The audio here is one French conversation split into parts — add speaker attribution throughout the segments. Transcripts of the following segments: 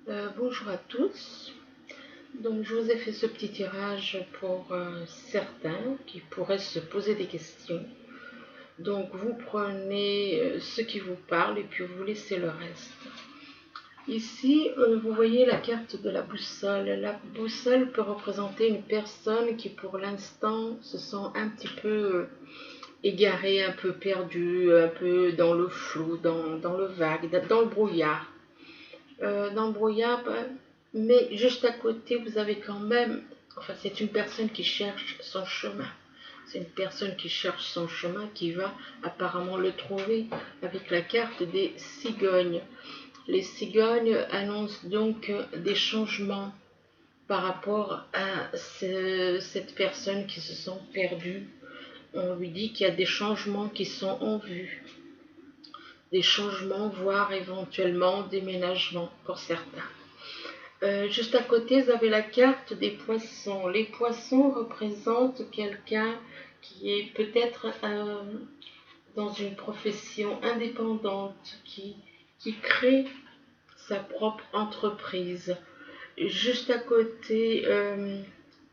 Speaker 1: Bonjour à tous. Donc, je vous ai fait ce petit tirage pour certains qui pourraient se poser des questions. Donc, vous prenez ce qui vous parle et puis vous laissez le reste. Ici, vous voyez la carte de la boussole. La boussole peut représenter une personne qui, pour l'instant, se sent un petit peu égarée, un peu perdue, un peu dans le flou, dans le vague, dans le brouillard. Dans le brouillard, mais juste à côté, vous avez quand même, enfin, c'est une personne qui cherche son chemin. C'est une personne qui cherche son chemin, qui va apparemment le trouver avec la carte des cigognes. Les cigognes annoncent donc des changements par rapport à cette personne qui se sent perdue. On lui dit qu'il y a des changements qui sont en vue, des changements, voire éventuellement déménagement pour certains. Juste à côté, vous avez la carte des poissons. Les poissons représentent quelqu'un qui est peut-être dans une profession indépendante, qui crée sa propre entreprise. Juste à côté,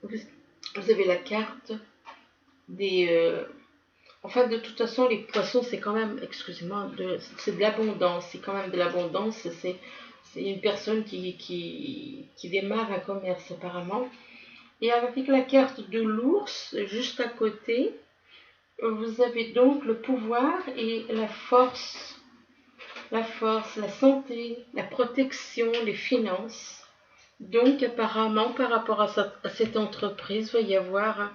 Speaker 1: vous avez la carte des... enfin, de toute façon, les poissons, c'est quand même, excusez-moi, c'est de l'abondance. C'est quand même de l'abondance. C'est une personne qui démarre un commerce apparemment. Et avec la carte de l'ours, juste à côté, vous avez donc le pouvoir et la force, la santé, la protection, les finances. Donc apparemment, par rapport à cette entreprise, il va y avoir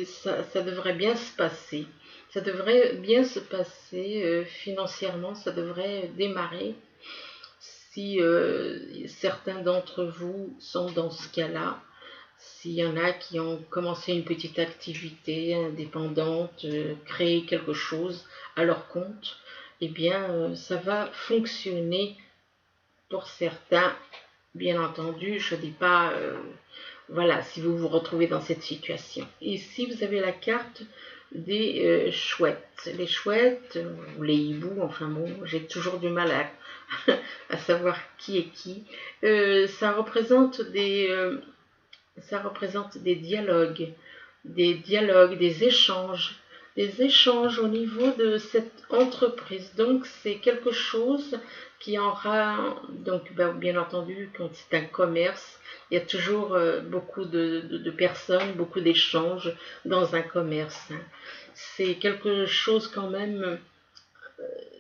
Speaker 1: ça devrait bien se passer. Ça devrait bien se passer financièrement, ça devrait démarrer si certains d'entre vous sont dans ce cas-là, s'il y en a qui ont commencé une petite activité indépendante, créé quelque chose à leur compte, eh bien, ça va fonctionner pour certains. Bien entendu, je ne dis pas, voilà, si vous vous retrouvez dans cette situation. Ici, vous avez la carte des chouettes. Les chouettes, ou les hiboux, enfin bon, j'ai toujours du mal à savoir qui est qui. Ça représente des dialogues, des échanges au niveau de cette entreprise. Donc c'est quelque chose qui aura, donc bien entendu, quand c'est un commerce, il y a toujours beaucoup de personnes, beaucoup d'échanges dans un commerce. C'est quelque chose quand même,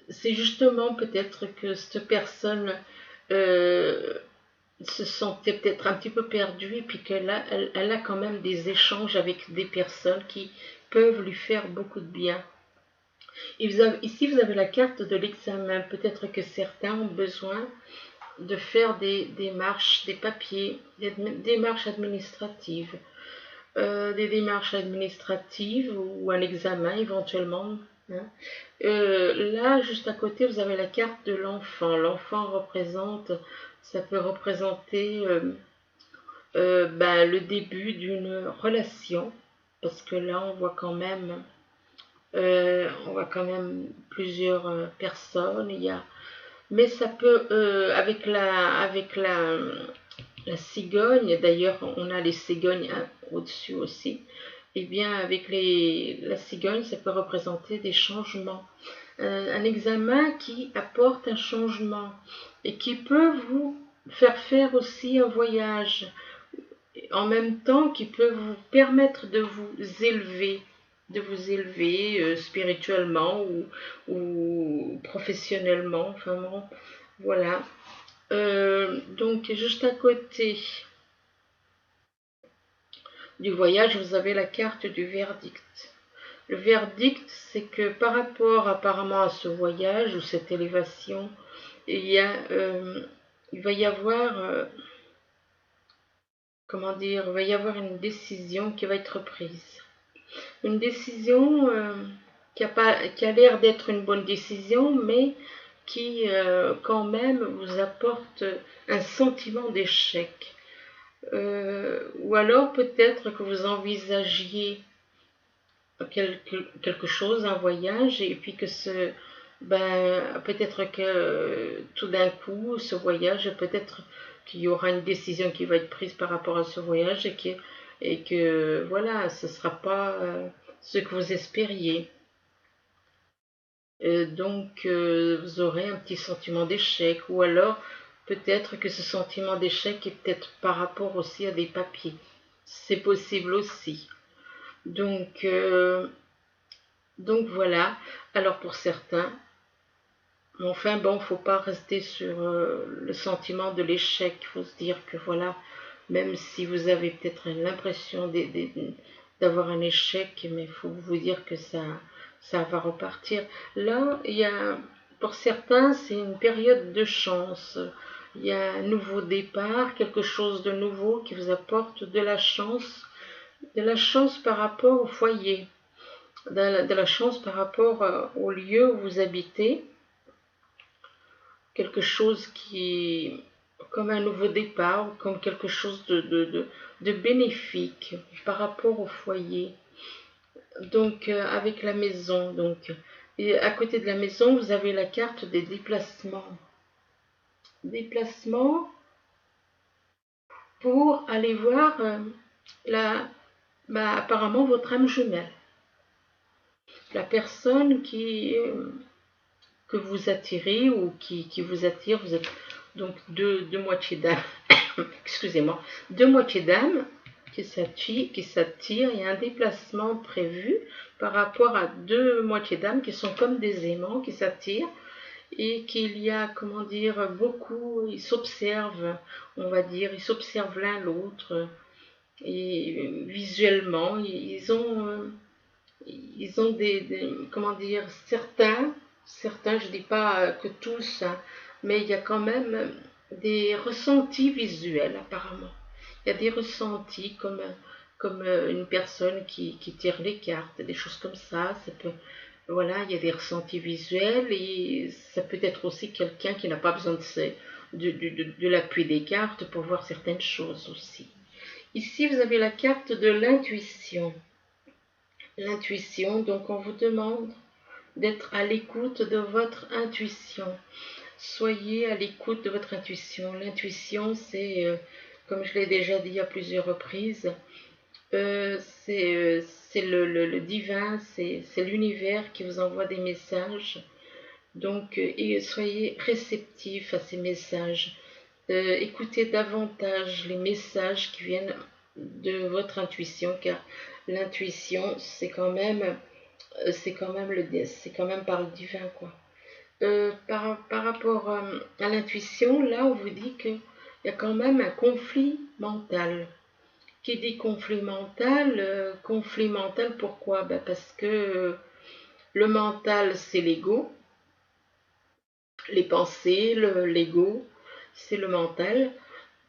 Speaker 1: c'est justement peut-être que cette personne euh, se sentait peut-être un petit peu perdue et puis elle a quand même des échanges avec des personnes qui peuvent lui faire beaucoup de bien. Et ici, vous avez la carte de l'examen. Peut-être que certains ont besoin de faire des démarches, des papiers, des démarches administratives. Des démarches administratives ou un examen éventuellement. Hein. Là, juste à côté, vous avez la carte de l'enfant. L'enfant représente, ça peut représenter le début d'une relation, parce que là, on voit quand même plusieurs personnes. Mais ça peut, la cigogne, d'ailleurs, on a les cigognes au-dessus aussi. Et bien, avec la cigogne, ça peut représenter des changements. Un examen qui apporte un changement et qui peut vous faire aussi un voyage, en même temps qui peut vous permettre de vous élever spirituellement ou professionnellement. Enfin bon, voilà. Donc juste à côté du voyage, vous avez la carte du verdict. Le verdict, c'est que par rapport apparemment à ce voyage ou cette élévation, il va y avoir, comment dire, il va y avoir une décision qui va être prise. Une décision qui a l'air d'être une bonne décision, mais qui quand même vous apporte un sentiment d'échec. Ou alors peut-être que vous envisagiez quelque chose, un voyage, et puis que ben, peut-être que tout d'un coup, ce voyage, peut-être qu'il y aura une décision qui va être prise par rapport à ce voyage et que voilà, ce ne sera pas ce que vous espériez. Donc, vous aurez un petit sentiment d'échec, ou alors peut-être que ce sentiment d'échec est peut-être par rapport aussi à des papiers. C'est possible aussi. Donc, donc voilà. Alors pour certains, enfin bon, faut pas rester sur le sentiment de l'échec. Il faut se dire que voilà, même si vous avez peut-être l'impression d'avoir un échec, mais il faut vous dire que ça va repartir. Là, il y a, pour certains, c'est une période de chance. Il y a un nouveau départ, quelque chose de nouveau qui vous apporte de la chance par rapport au foyer, de la chance par rapport au lieu où vous habitez, quelque chose qui, comme un nouveau départ, comme quelque chose de bénéfique par rapport au foyer. Donc, avec la maison, donc, et à côté de la maison, vous avez la carte des déplacements. Déplacements pour aller voir apparemment votre âme jumelle. La personne que vous attirez ou qui vous attire, vous êtes donc deux moitiés d'âme, excusez-moi, deux moitiés d'âme qui s'attirent. Il y a un déplacement prévu par rapport à deux moitiés d'âme qui sont comme des aimants qui s'attirent et qu'il y a, comment dire, beaucoup, ils s'observent, on va dire, ils s'observent l'un l'autre et visuellement, ils ont comment dire, certains, je dis pas que tous, hein, mais il y a quand même des ressentis visuels apparemment. Il y a des ressentis comme une personne qui tire les cartes, des choses comme ça peut, voilà, il y a des ressentis visuels et ça peut être aussi quelqu'un qui n'a pas besoin de l'appui des cartes pour voir certaines choses aussi. Ici, vous avez la carte de l'intuition. L'intuition, donc on vous demande d'être à l'écoute de votre intuition. Soyez à l'écoute de votre intuition. L'intuition, c'est, comme je l'ai déjà dit à plusieurs reprises, c'est le divin, c'est l'univers qui vous envoie des messages. Donc, et soyez réceptifs à ces messages. Écoutez davantage les messages qui viennent de votre intuition, car l'intuition, c'est quand même c'est quand même par le divin, quoi. Par rapport à l'intuition, là, on vous dit qu'il y a quand même un conflit mental. Qui dit conflit mental, pourquoi? Ben parce que le mental, c'est l'ego, les pensées, l'ego, c'est le mental.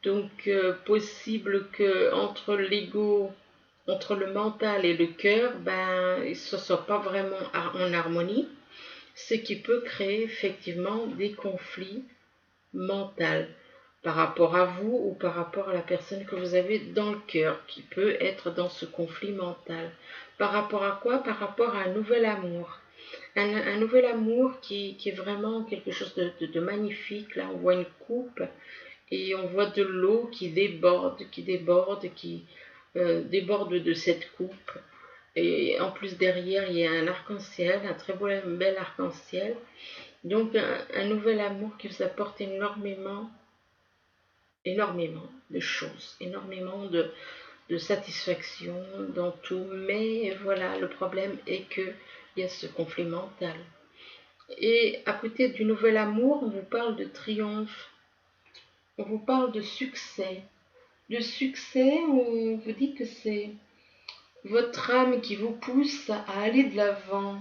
Speaker 1: Donc, possible que entre l'ego, entre le mental et le cœur, ben, ce ne soit pas vraiment en harmonie, ce qui peut créer effectivement des conflits mentaux par rapport à vous ou par rapport à la personne que vous avez dans le cœur, qui peut être dans ce conflit mental. Par rapport à quoi? Par rapport à un nouvel amour. Un nouvel amour qui est vraiment quelque chose de magnifique. Là, on voit une coupe et on voit de l'eau qui déborde de cette coupe. Et en plus derrière, il y a un arc-en-ciel, un très beau, bel arc-en-ciel. Donc un nouvel amour qui vous apporte énormément de choses, énormément de satisfaction dans tout. Mais voilà, le problème est qu'il y a ce conflit mental. Et à côté du nouvel amour, on vous parle de triomphe, on vous parle de succès. De succès, on vous dit que c'est votre âme qui vous pousse à aller de l'avant.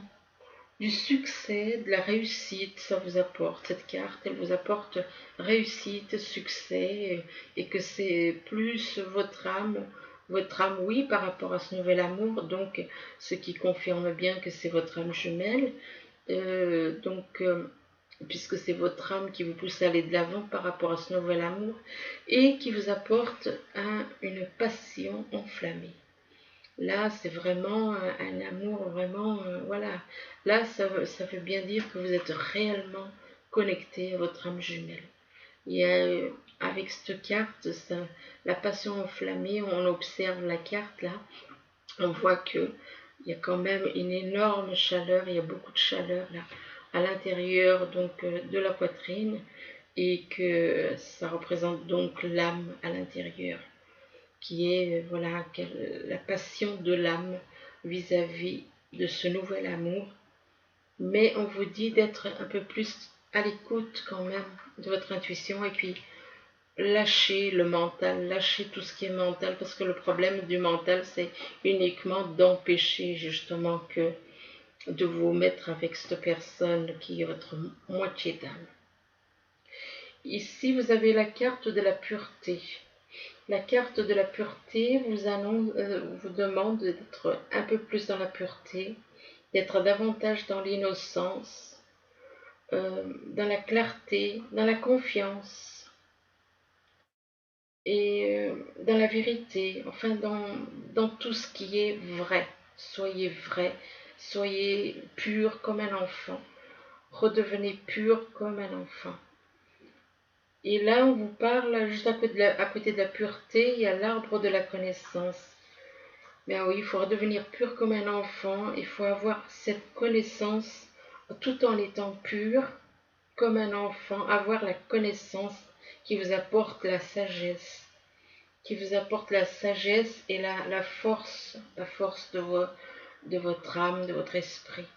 Speaker 1: Du succès, de la réussite, ça vous apporte. Cette carte, elle vous apporte réussite, succès, et que c'est plus votre âme, oui, par rapport à ce nouvel amour, donc ce qui confirme bien que c'est votre âme jumelle, puisque c'est votre âme qui vous pousse à aller de l'avant par rapport à ce nouvel amour, et qui vous apporte une passion enflammée. Là, c'est vraiment un amour, vraiment, voilà. Là, ça veut bien dire que vous êtes réellement connecté à votre âme jumelle. Et avec cette carte, la passion enflammée, on observe la carte là, on voit que il y a quand même une énorme chaleur, il y a beaucoup de chaleur là à l'intérieur donc de la poitrine et que ça représente donc l'âme à l'intérieur qui est voilà la passion de l'âme vis-à-vis de ce nouvel amour. Mais on vous dit d'être un peu plus à l'écoute quand même de votre intuition et puis lâcher le mental, lâcher tout ce qui est mental, parce que le problème du mental, c'est uniquement d'empêcher justement que de vous mettre avec cette personne qui est votre moitié d'âme. Ici, vous avez la carte de la pureté. La carte de la pureté vous demande d'être un peu plus dans la pureté, d'être davantage dans l'innocence, dans la clarté, dans la confiance et dans la vérité, enfin dans tout ce qui est vrai, soyez pur comme un enfant, redevenez pur comme un enfant. Et là, on vous parle, juste à côté de la pureté, il y a l'arbre de la connaissance. Mais oui, il faut redevenir pur comme un enfant, il faut avoir cette connaissance tout en étant pur comme un enfant, avoir la connaissance qui vous apporte la sagesse, et la force de votre âme, de votre esprit.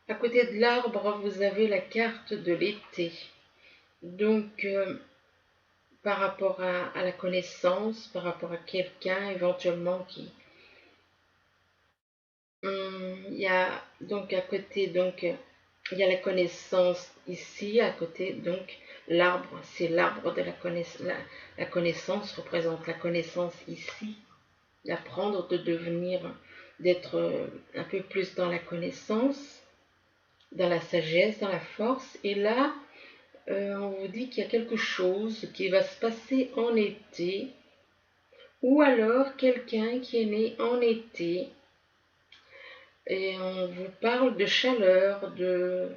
Speaker 1: À côté de l'arbre, vous avez la carte de l'été. Donc, par rapport à la connaissance, par rapport à quelqu'un éventuellement qui... il y a donc à côté, donc, il y a la connaissance ici, à côté, donc l'arbre, c'est l'arbre de la connaissance. La connaissance représente la connaissance ici, d'apprendre, de devenir, d'être un peu plus dans la connaissance, dans la sagesse, dans la force. Et là, on vous dit qu'il y a quelque chose qui va se passer en été, ou alors quelqu'un qui est né en été, et on vous parle de chaleur, de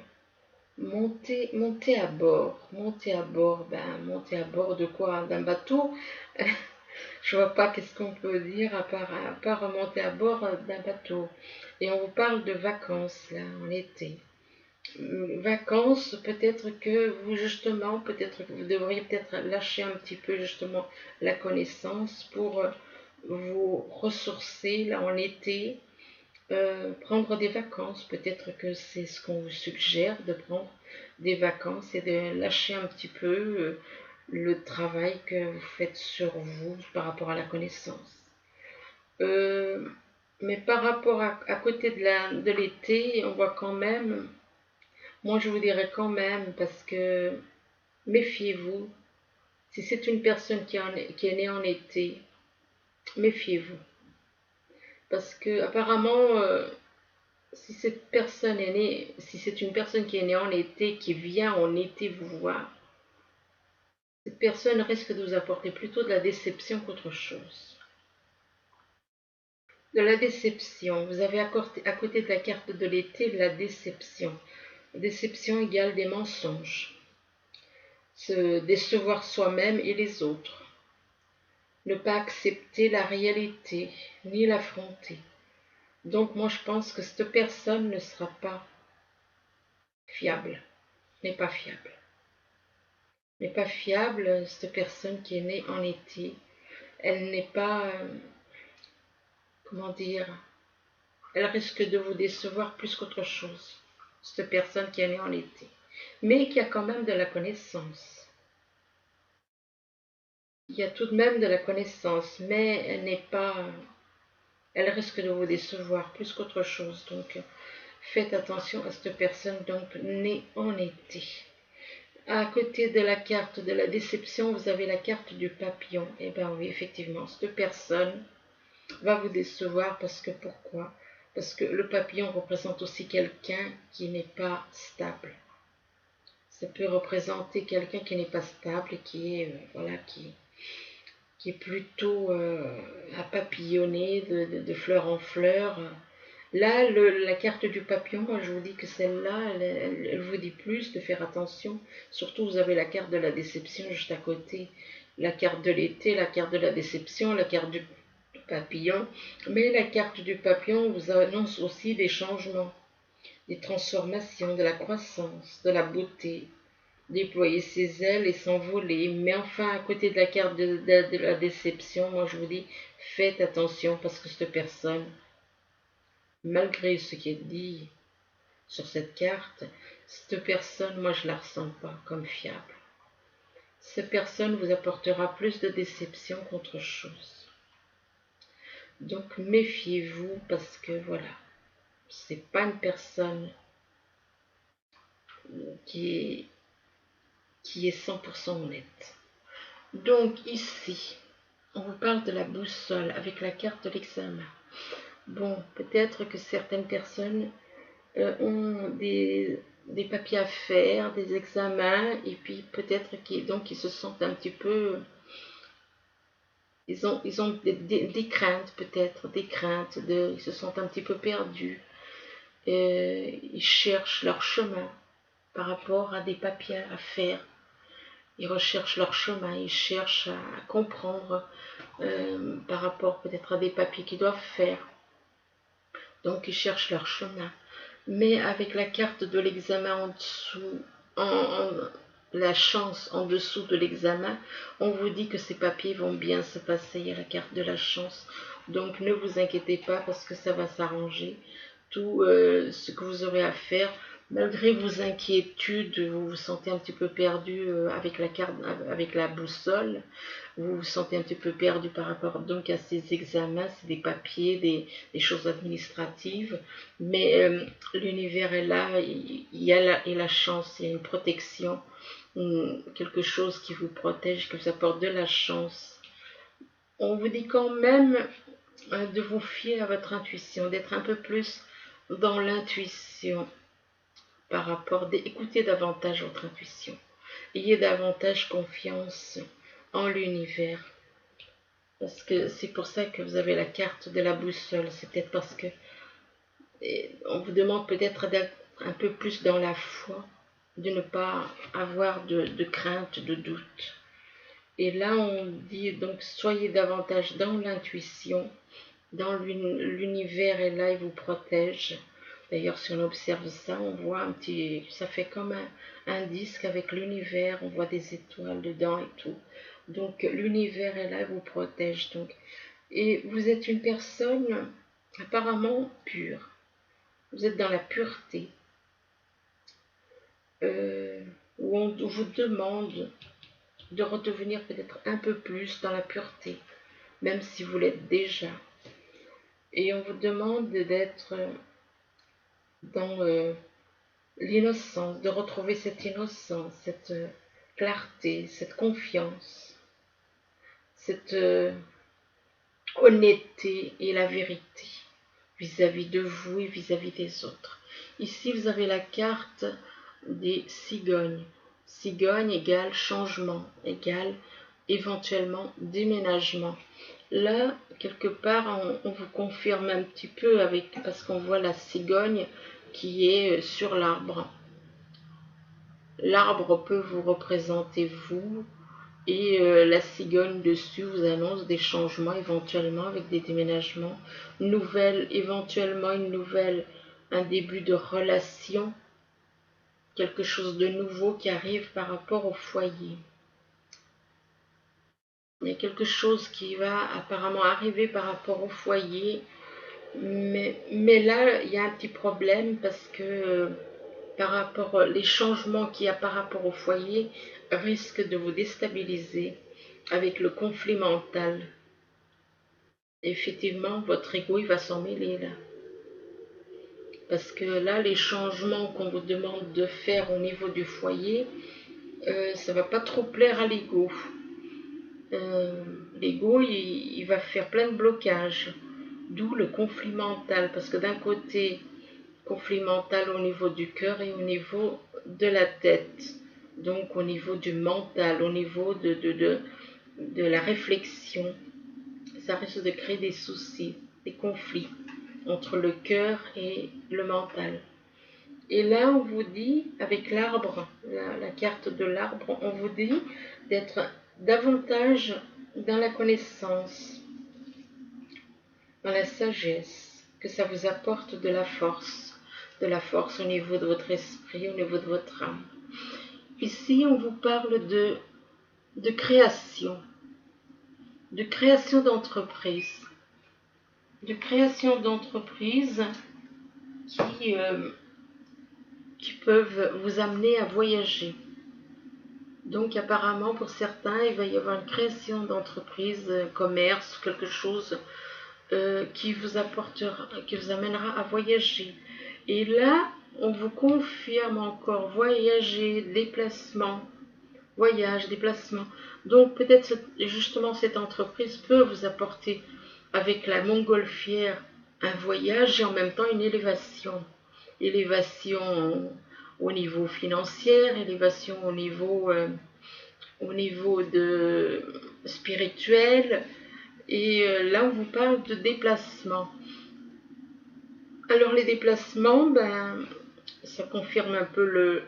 Speaker 1: monter à bord. Monter à bord, monter à bord de quoi? D'un bateau? Je vois pas qu'est-ce qu'on peut dire à part monter à bord d'un bateau. Et on vous parle de vacances, là, en été. Vacances, peut-être que vous, justement, peut-être que vous devriez peut-être lâcher un petit peu, justement, la connaissance pour vous ressourcer, là, en été. Prendre des vacances, peut-être que c'est ce qu'on vous suggère, de prendre des vacances et de lâcher un petit peu le travail que vous faites sur vous par rapport à la connaissance. Mais par rapport à côté de l'été, on voit quand même, moi je vous dirais quand même, parce que méfiez-vous, si c'est une personne qui est née en été, méfiez-vous. Parce que apparemment, si c'est une personne qui est née en été, qui vient en été vous voir, cette personne risque de vous apporter plutôt de la déception qu'autre chose. De la déception. Vous avez à côté de la carte de l'été de la déception. Déception égale des mensonges. Se décevoir soi-même et les autres. Ne pas accepter la réalité, ni l'affronter. Donc moi je pense que cette personne ne sera pas fiable. N'est pas fiable. N'est pas fiable, cette personne qui est née en été. Elle n'est pas, comment dire, elle risque de vous décevoir plus qu'autre chose, cette personne qui est née en été. Mais qui a quand même de la connaissance. Il y a tout de même de la connaissance, mais elle n'est pas, elle risque de vous décevoir plus qu'autre chose. Donc, faites attention à cette personne donc née en été. À côté de la carte de la déception, vous avez la carte du papillon. Eh bien oui, effectivement, cette personne va vous décevoir parce que pourquoi? Parce que le papillon représente aussi quelqu'un qui n'est pas stable. Ça peut représenter quelqu'un qui n'est pas stable et qui est, voilà, qui qui est plutôt à papillonner de fleur en fleur. Là, la carte du papillon, moi je vous dis que celle-là, elle vous dit plus de faire attention. Surtout, vous avez la carte de la déception juste à côté. La carte de l'été, la carte de la déception, la carte du papillon. Mais la carte du papillon vous annonce aussi des changements, des transformations, de la croissance, de la beauté. Déployer ses ailes et s'envoler. Mais enfin, à côté de la carte de la déception, moi je vous dis, faites attention parce que cette personne, malgré ce qui est dit sur cette carte, cette personne, moi je la ressens pas comme fiable. Cette personne vous apportera plus de déception qu'autre chose. Donc méfiez-vous parce que voilà, c'est pas une personne qui est 100% honnête. Donc ici, on vous parle de la boussole avec la carte de l'examen. Bon, peut-être que certaines personnes ont des papiers à faire, des examens, et puis peut-être qu'ils se sentent un petit peu... Ils ont des craintes peut-être, ils se sentent un petit peu perdus. Ils cherchent leur chemin par rapport à des papiers à faire. Ils recherchent leur chemin, ils cherchent à comprendre par rapport peut-être à des papiers qu'ils doivent faire. Donc ils cherchent leur chemin. Mais avec la carte de l'examen en dessous, la chance en dessous de l'examen, on vous dit que ces papiers vont bien se passer. Il y a la carte de la chance. Donc ne vous inquiétez pas parce que ça va s'arranger. Tout ce que vous aurez à faire, malgré vos inquiétudes, vous vous sentez un petit peu perdu avec la carte, avec la boussole. Vous vous sentez un petit peu perdu par rapport donc à ces examens, c'est des papiers, des choses administratives, mais l'univers est là, il y a la chance, il y a une protection, quelque chose qui vous protège, qui vous apporte de la chance. On vous dit quand même de vous fier à votre intuition, d'être un peu plus dans l'intuition par rapport, d'écouter davantage votre intuition. Ayez davantage confiance en l'univers. Parce que c'est pour ça que vous avez la carte de la boussole. C'est peut-être parce que on vous demande peut-être d'être un peu plus dans la foi, de ne pas avoir de crainte, de doute. Et là, on dit donc soyez davantage dans l'intuition, dans l'univers est là, il vous protège. D'ailleurs, si on observe ça, on voit ça fait comme un disque avec l'univers, on voit des étoiles dedans et tout. Donc l'univers est là, il vous protège. Donc. Et vous êtes une personne apparemment pure. Vous êtes dans la pureté. Où on vous demande de redevenir peut-être un peu plus dans la pureté, même si vous l'êtes déjà. Et on vous demande d'être dans l'innocence, de retrouver cette innocence, cette clarté, cette confiance, cette honnêteté et la vérité vis-à-vis de vous et vis-à-vis des autres. Ici, vous avez la carte des cigognes. Cigogne égale changement, égale éventuellement déménagement. Là, quelque part, on vous confirme un petit peu parce qu'on voit la cigogne qui est sur l'arbre. L'arbre peut vous représenter vous et la cigogne dessus vous annonce des changements éventuellement avec des déménagements, éventuellement une nouvelle, un début de relation, quelque chose de nouveau qui arrive par rapport au foyer. Il y a quelque chose qui va apparemment arriver par rapport au foyer, mais là, il y a un petit problème parce que par rapport les changements qu'il y a par rapport au foyer risquent de vous déstabiliser avec le conflit mental. Effectivement, votre ego, il va s'en mêler là. Parce que là, les changements qu'on vous demande de faire au niveau du foyer, ça ne va pas trop plaire à l'ego. L'ego, il va faire plein de blocages. D'où le conflit mental. Parce que d'un côté, conflit mental au niveau du cœur et au niveau de la tête. Donc au niveau du mental, au niveau de la réflexion. Ça risque de créer des soucis, des conflits entre le cœur et le mental. Et là, on vous dit, avec l'arbre, la carte de l'arbre, on vous dit d'être davantage dans la connaissance, dans la sagesse, que ça vous apporte de la force au niveau de votre esprit, au niveau de votre âme. Ici, on vous parle de création d'entreprise, qui peuvent vous amener à voyager. Donc apparemment pour certains, il va y avoir une création d'entreprise, commerce, quelque chose qui vous amènera à voyager. Et là, on vous confirme encore voyage, déplacement. Donc peut-être justement cette entreprise peut vous apporter avec la montgolfière un voyage et en même temps une élévation. Élévation au niveau financier, élévation au niveau de spirituel. Et là, on vous parle de déplacement. Alors les déplacements, ça confirme un peu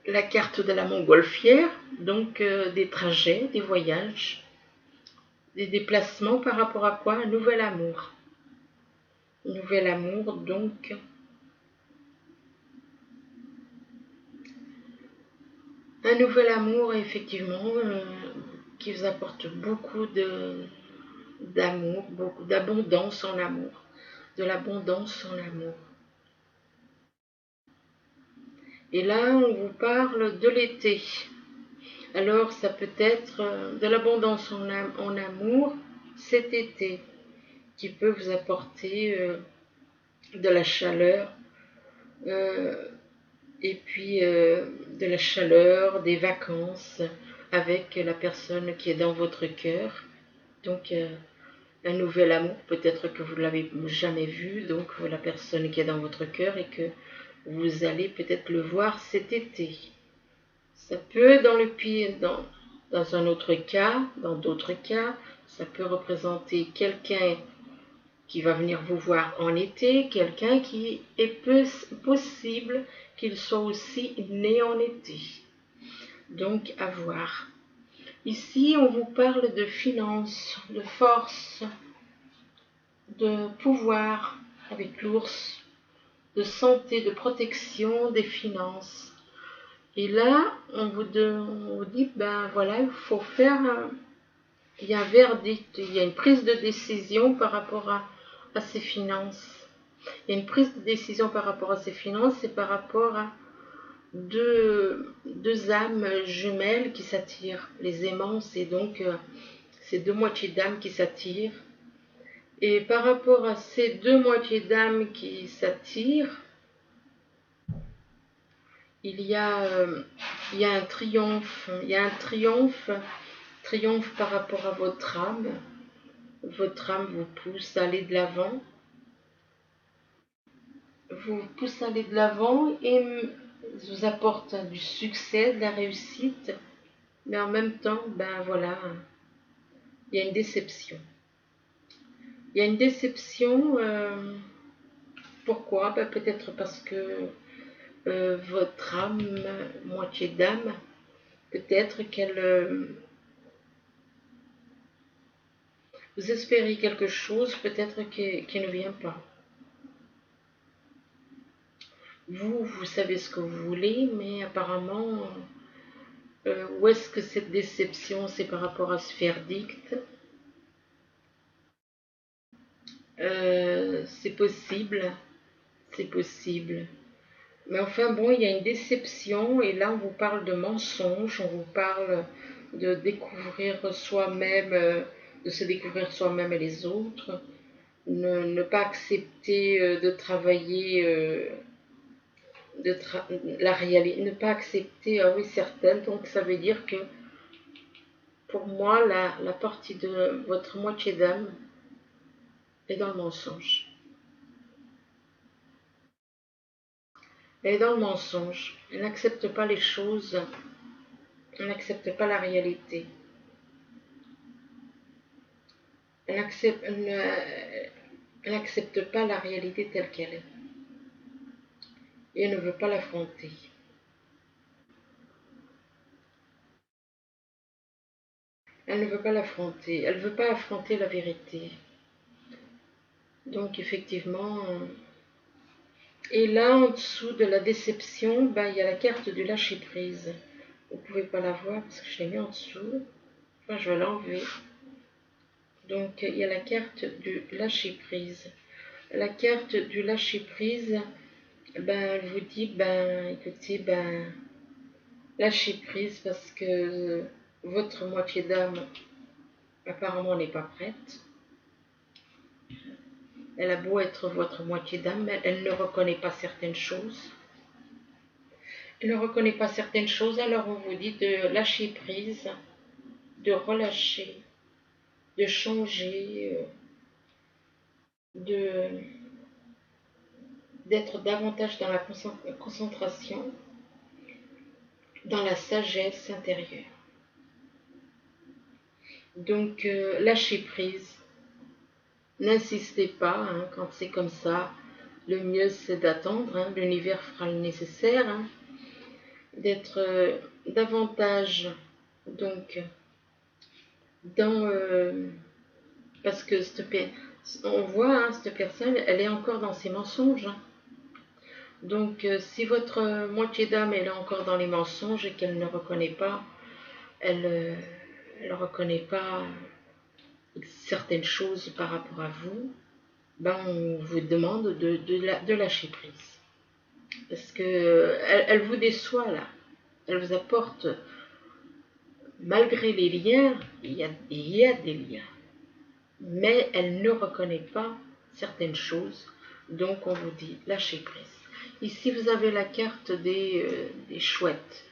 Speaker 1: la carte de la montgolfière, donc des trajets, des voyages, des déplacements par rapport à quoi? Un nouvel amour. Un nouvel amour, donc un nouvel amour, effectivement, qui vous apporte beaucoup d'amour, beaucoup d'abondance en amour, de l'abondance en amour. Et là, on vous parle de l'été. Alors, ça peut être de l'abondance en amour cet été, qui peut vous apporter de la chaleur, et puis de la chaleur, des vacances avec la personne qui est dans votre cœur. Donc, un nouvel amour, peut-être que vous ne l'avez jamais vu, donc la personne qui est dans votre cœur et que vous allez peut-être le voir cet été. Ça peut, dans un autre cas, dans d'autres cas, ça peut représenter quelqu'un qui va venir vous voir en été, quelqu'un qui est possible qu'il soit aussi né en été. Donc, à voir. Ici, on vous parle de finances, de force, de pouvoir avec l'ours, de santé, de protection des finances. Et là, on vous dit, voilà, il faut faire, il y a un verdict, il y a une prise de décision par rapport à ces finances. Il y a une prise de décision par rapport à ces finances et par rapport à deux âmes jumelles qui s'attirent. Les aimants, c'est donc ces deux moitiés d'âme qui s'attirent. Et par rapport à ces deux moitiés d'âme qui s'attirent, il y a un triomphe. Il y a un triomphe par rapport à votre âme. Votre âme vous pousse à aller de l'avant. Vous pousse à aller de l'avant et vous apporte du succès, de la réussite. Mais en même temps, voilà, il y a une déception. Il y a une déception, pourquoi? Peut-être parce que votre âme, moitié d'âme, peut-être qu'elle... vous espérez quelque chose, peut-être qui ne vient pas. Vous savez ce que vous voulez, mais apparemment, où est-ce que cette déception, c'est par rapport à ce verdict? C'est possible, c'est possible. Mais enfin bon, il y a une déception et là on vous parle de mensonges, on vous parle de découvrir soi-même, de se découvrir soi-même et les autres, ne pas accepter de travailler la réalité, ne pas accepter, ah oui certaines, donc ça veut dire que pour moi la partie de votre moitié d'âme est dans le mensonge. Elle est dans le mensonge, elle n'accepte pas les choses, elle n'accepte pas la réalité. Elle n'accepte pas la réalité telle qu'elle est. Et elle ne veut pas l'affronter. Elle ne veut pas l'affronter. Elle ne veut pas affronter la vérité. Donc effectivement, et là en dessous de la déception, ben, il y a la carte du lâcher prise. Vous ne pouvez pas la voir parce que je l'ai mis en dessous. Enfin, je vais l'enlever. Donc il y a la carte du lâcher prise. La carte du lâcher prise, ben, elle vous dit, ben, écoutez, ben, lâchez prise parce que votre moitié d'âme apparemment n'est pas prête. Elle a beau être votre moitié d'âme, mais elle ne reconnaît pas certaines choses. Elle ne reconnaît pas certaines choses, alors on vous dit de lâcher prise, de relâcher, de changer, d'être davantage dans la concentration, dans la sagesse intérieure. Donc, lâchez prise. N'insistez pas, hein, quand c'est comme ça. Le mieux, c'est d'attendre. Hein, l'univers fera le nécessaire. Hein, d'être davantage, donc, dans... parce que on voit, hein, cette personne, elle est encore dans ses mensonges. Hein. Donc, si votre moitié d'âme elle est encore dans les mensonges et qu'elle ne reconnaît pas, elle ne reconnaît pas certaines choses par rapport à vous, ben on vous demande de lâcher prise. Parce que elle vous déçoit là. Elle vous apporte, malgré les liens, il y a des liens. Mais elle ne reconnaît pas certaines choses. Donc on vous dit lâchez prise. Ici vous avez la carte des chouettes.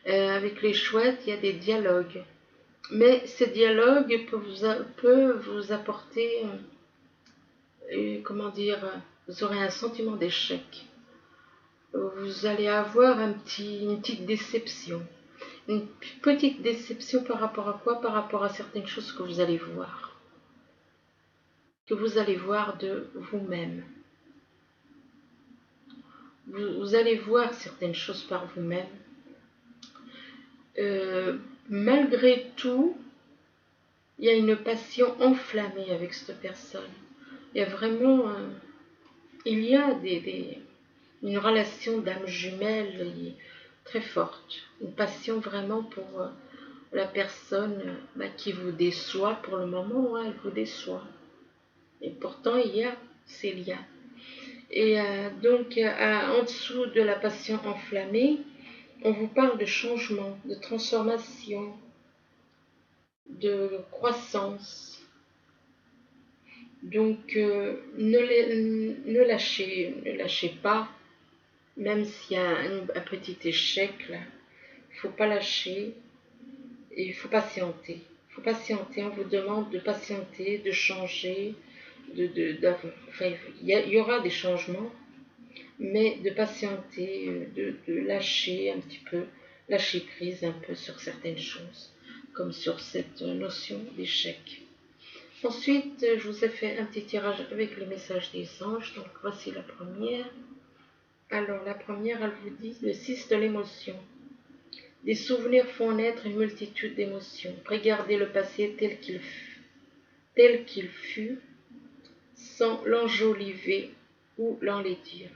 Speaker 1: Avec les chouettes, il y a des dialogues. Mais ces dialogues peuvent vous apporter, comment dire, vous aurez un sentiment d'échec. Vous allez avoir une petite déception. Une petite déception par rapport à quoi? Par rapport à certaines choses que vous allez voir. Que vous allez voir de vous-même. Vous allez voir certaines choses par vous-même. Malgré tout, il y a une passion enflammée avec cette personne. Il y a vraiment, il y a une relation d'âme jumelle très forte. Une passion vraiment pour la personne qui vous déçoit pour le moment, elle vous déçoit. Et pourtant, il y a ces liens. Et donc, en dessous de la passion enflammée, on vous parle de changement, de transformation, de croissance. Donc, ne lâchez pas, même s'il y a un petit échec, là, il ne faut pas lâcher et il faut patienter. Il faut patienter, on vous demande de patienter, de changer, enfin, il y aura des changements, mais de patienter, de lâcher un petit peu, lâcher prise un peu sur certaines choses, comme sur cette notion d'échec. Ensuite, je vous ai fait un petit tirage avec les messages des anges, donc voici la première. Alors, la première, elle vous dit le 6 de l'émotion. Des souvenirs font naître une multitude d'émotions. Regardez le passé tel qu'il fut, sans l'enjoliver ou l'enlaidir.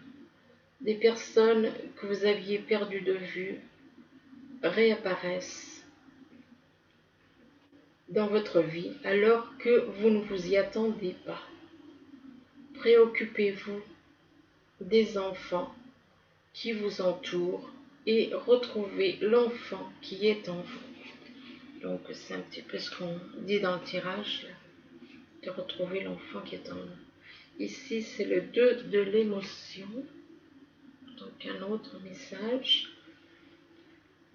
Speaker 1: Des personnes que vous aviez perdues de vue réapparaissent dans votre vie alors que vous ne vous y attendez pas. Préoccupez-vous des enfants qui vous entourent et retrouvez l'enfant qui est en vous. Donc c'est un petit peu ce qu'on dit dans le tirage, là, de retrouver l'enfant qui est en nous. Ici c'est le 2 de l'émotion, donc un autre message.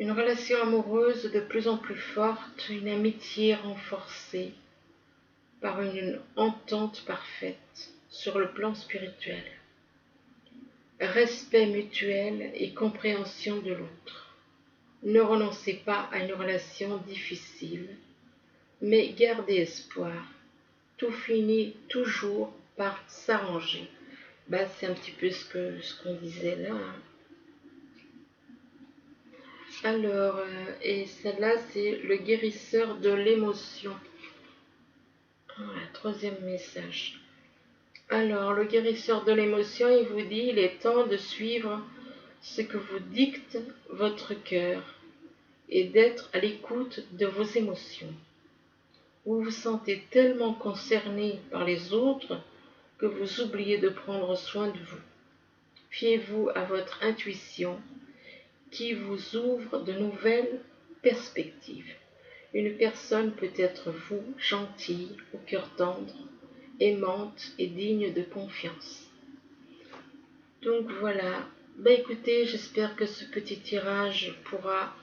Speaker 1: Une relation amoureuse de plus en plus forte, une amitié renforcée par une entente parfaite sur le plan spirituel. Respect mutuel et compréhension de l'autre. Ne renoncez pas à une relation difficile, mais gardez espoir. tout finit toujours par s'arranger. C'est un petit peu ce qu'on disait là. Alors, et celle-là, c'est le guérisseur de l'émotion. Troisième message. Alors, le guérisseur de l'émotion, il vous dit, il est temps de suivre ce que vous dicte votre cœur et d'être à l'écoute de vos émotions. Vous vous sentez tellement concerné par les autres que vous oubliez de prendre soin de vous. Fiez-vous à votre intuition qui vous ouvre de nouvelles perspectives. Une personne peut être vous, gentille, au cœur tendre, aimante et digne de confiance. Donc voilà, écoutez, j'espère que ce petit tirage pourra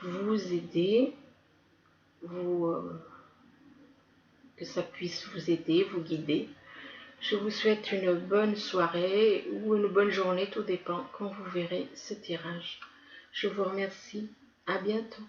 Speaker 1: vous aider, que ça puisse vous aider, vous guider. Je vous souhaite une bonne soirée ou une bonne journée, tout dépend quand vous verrez ce tirage. Je vous remercie, à bientôt.